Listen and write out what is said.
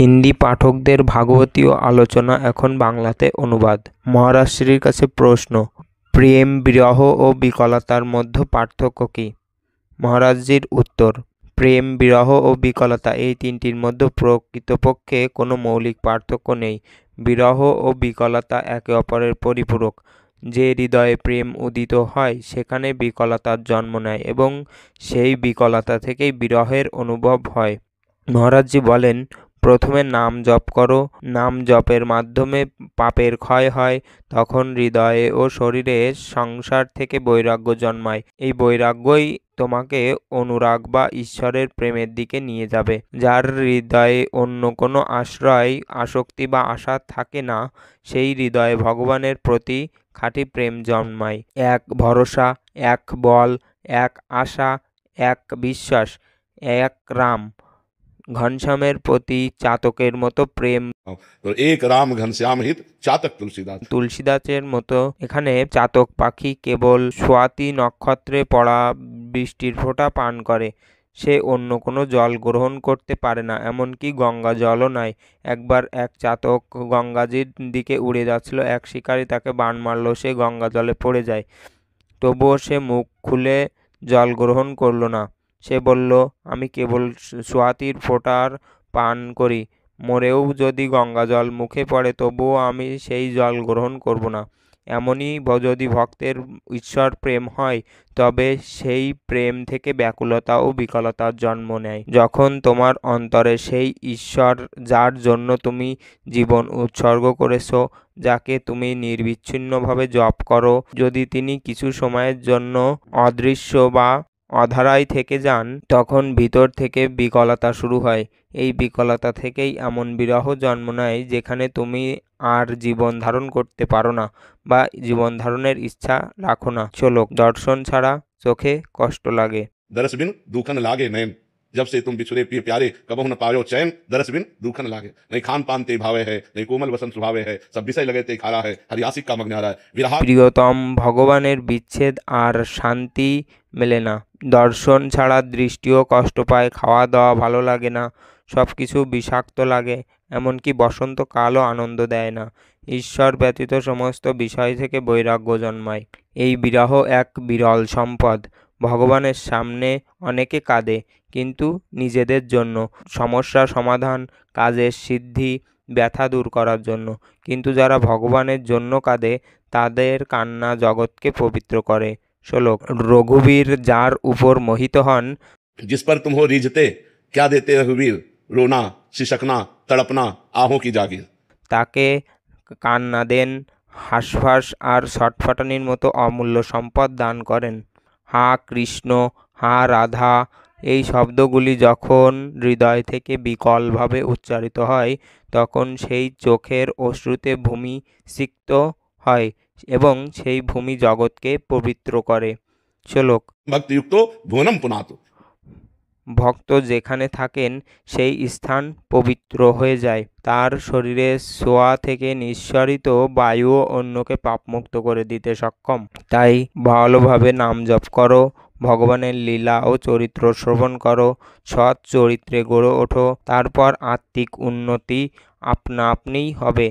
হিন্দি পাঠকদের ভাগবতীয় আলোচনা এখন বাংলাতে অনুবাদ। মহারাজশ্রীর কাছে প্রশ্ন, প্রেম, বিরহ ও বিকলতার মধ্যে পার্থক্য কী? মহারাজজির উত্তর, প্রেম, বিরহ ও বিকলতা এই তিনটির মধ্যে প্রকৃতপক্ষে কোনো মৌলিক পার্থক্য নেই। বিরহ ও বিকলতা একে অপরের পরিপূরক। যে হৃদয়ে প্রেম উদিত হয় সেখানে বিকলতার জন্ম নেয় এবং সেই বিকলতা থেকেই বিরহের অনুভব হয়। মহারাজজি বলেন, প্রথমে নাম জপ করো। নাম জপের মাধ্যমে পাপের ক্ষয় হয়। তখন হৃদয়ে ও শরীরে সংসার থেকে বৈরাগ্য জন্মায়। এই বৈরাগ্যই তোমাকে অনুরাগ বা ঈশ্বরের প্রেমের দিকে নিয়ে যাবে। যার হৃদয়ে অন্য কোনো আশ্রয়, আসক্তি বা আশা থাকে না, সেই হৃদয়ে ভগবানের প্রতি খাঁটি প্রেম জন্মায়। এক ভরসা, এক বল, এক আশা, এক বিশ্বাস, এক রাম। ঘনশ্যামের প্রতি চাতকের মতো প্রেম। তো এক রাম ঘনশ্যাম হিত চাতক তুলসীদাস। তুলসীদাসের মতো এখানে চাতক পাখি কেবল স্বাতি নক্ষত্রে পড়া বৃষ্টির ফোঁটা পান করে। সে অন্য কোনো জল গ্রহণ করতে পারে না, এমনকি গঙ্গা জলও নয়। একবার এক চাতক গঙ্গাজির দিকে উড়ে যাচ্ছিল। এক শিকারী তাকে বাণ মারল, সে গঙ্গা জলে পড়ে যায়। তবুও সে মুখ খুলে জল গ্রহণ করল না। সে বলল, আমি কেবল স্বাতির ফোঁটার পান করি। মরেও যদি গঙ্গা জল মুখে পড়ে তবুও আমি সেই জল গ্রহণ করব না। এমনই যদি ভক্তের ঈশ্বর প্রেম হয় তবে সেই প্রেম থেকে ব্যাকুলতা ও বিকলতার জন্ম নেয়। যখন তোমার অন্তরে সেই ঈশ্বর, যার জন্য তুমি জীবন উৎসর্গ করেছো, যাকে তুমি নির্বিচ্ছিন্নভাবে জপ করো, যদি তিনি কিছু সময়ের জন্য অদৃশ্য বা অধারায় থেকে যান, তখন ভিতর থেকে বিকলতা শুরু হয়। এই বিকলতা থেকেই এমন বিরহ জন্ম নেয় যেখানে তুমি আর জীবন ধারণ করতে পারো না বা জীবন ধারণের ইচ্ছা রাখো না। শ্লোক, দর্শন ছাড়া চোখে কষ্ট লাগে। दरस बिन दुखन लागे नैन, जब से तुम बिछुरे प्रिय प्यारे, कबहु न पायो चैन। दरस बिन दुखन लागे, नहीं खान पान ते भावे है, नहीं कोमल वसन स्वभावे है, सब विषय लगे ते खारा है, हरियासिक का मग्न हरा है। विरहा প্রিয়তম ভগবানের বিচ্ছেদ আর শান্তি মেলে না। দর্শন ছাড়া দৃষ্টিও কষ্ট পায়, খাওয়া দাওয়া ভালো লাগে না, সব কিছু বিষাক্ত লাগে, এমনকি বসন্তকালও আনন্দ দেয় না। ঈশ্বর ব্যতীত সমস্ত বিষয় থেকে বৈরাগ্য জন্মায়। এই বিরহ এক বিরল সম্পদ। ভগবানের সামনে অনেকে কাঁদে, কিন্তু নিজেদের জন্য, সমস্যা সমাধান, কাজের সিদ্ধি, ব্যথা দূর করার জন্য। কিন্তু যারা ভগবানের জন্য কাঁদে তাদের কান্না জগৎকে পবিত্র করে। শ্লোক, রঘুবীর যার উপর মোহিত হন, जिस पर तुम हो रीझते, क्या देते रघुवीर, रोना सिसकना तड़पना आहों की जागीर। তাকে কান্না দেন, হাঁসফাঁস আর ছটফটানির মতো অমূল্য সম্পদ দান করেন। হা কৃষ্ণ, হা রাধা, এই শব্দগুলি যখন হৃদয় থেকে বিকলভাবে উচ্চারিত হয় তখন সেই চোখের অশ্রুতে ভূমি সিক্ত হয় এবং সেই ভূমি জগৎকে পবিত্র করে। শ্লোক, भक्तियुक्तो भुवनम पुनातु। ভক্ত যেখানে থাকেন সেই স্থান পবিত্র হয়ে যায়। তার শরীরের ছোঁয়া থেকে নিঃসরিত বায়ুও অন্যকে পাপমুক্ত করে দিতে সক্ষম। তাই ভালোভাবে নাম জপ করো, ভগবানের লীলা ও চরিত্র শ্রবণ করো, সৎ চরিত্রে গড়ে ওঠো, তারপর আত্মিক উন্নতি আপনা আপনিই হবে।